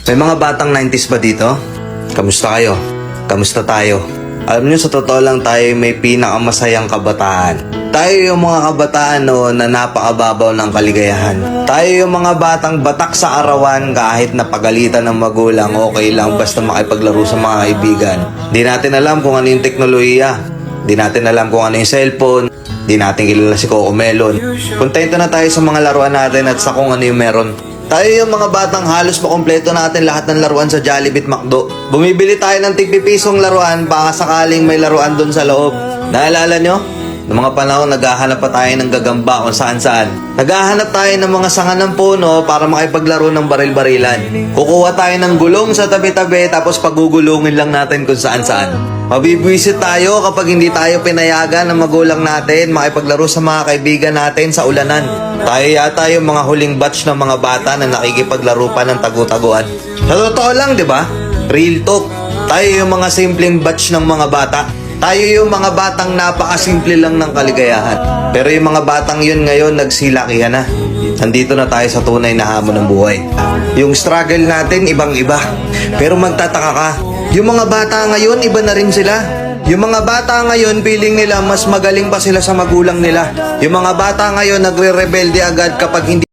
May mga batang 90s ba dito? Kamusta kayo? Kamusta tayo? Alam nyo, sa totoo lang tayo may pinakamasayang kabataan. Tayo yung mga kabataan noon na napakababaw ng kaligayahan. Tayo yung mga batang batak sa arawan kahit napagalitan ng magulang, okay lang basta makipaglaro sa mga kaibigan. Di natin alam kung ano yung teknolohiya. Di natin alam kung ano yung cellphone. Di natin kilala si Coco Melon. Kontento na tayo sa mga laruan natin at sa kung ano yung meron. Tayo yung mga batang halos makompleto natin lahat ng laruan sa Jollibee at McDo. Bumibili tayo ng tig-pipisong laruan baka sakaling may laruan doon sa loob. Naalala nyo? Noong mga panahon, naghahanap pa tayo ng gagamba kung saan-saan. Naghahanap tayo ng mga sanga ng puno para makipaglaro ng baril-barilan. Kukuha tayo ng gulong sa tabi-tabi tapos pagugulungin lang natin kung saan-saan. Mabibwisit tayo kapag hindi tayo pinayagan ng magulang natin makipaglaro sa mga kaibigan natin sa ulanan. Tayo yata yung mga huling batch ng mga bata na nakikipaglaro pa ng tagu-taguan. Sa totoo lang, di ba? Real talk. Tayo yung mga simpleng batch ng mga bata. Tayo yung mga batang napakasimple lang ng kaligayahan. Pero yung mga batang yun ngayon nagsilakihan na. Nandito na tayo sa tunay na hamon ng buhay. Yung struggle natin ibang-iba. Pero magtataka ka, yung mga bata ngayon iba na rin sila. Yung mga bata ngayon feeling nila mas magaling pa sila sa magulang nila. Yung mga bata ngayon nagre-rebelde agad kapag hindi